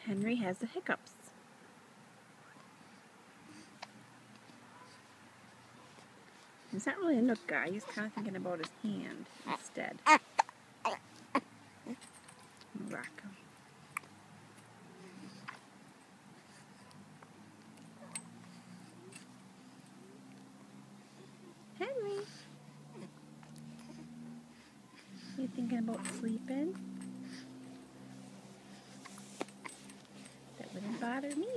Henry has the hiccups. He's not really a Nook guy. He's kind of thinking about his hand instead. Rock him. Henry, you thinking about sleeping? That wouldn't bother me.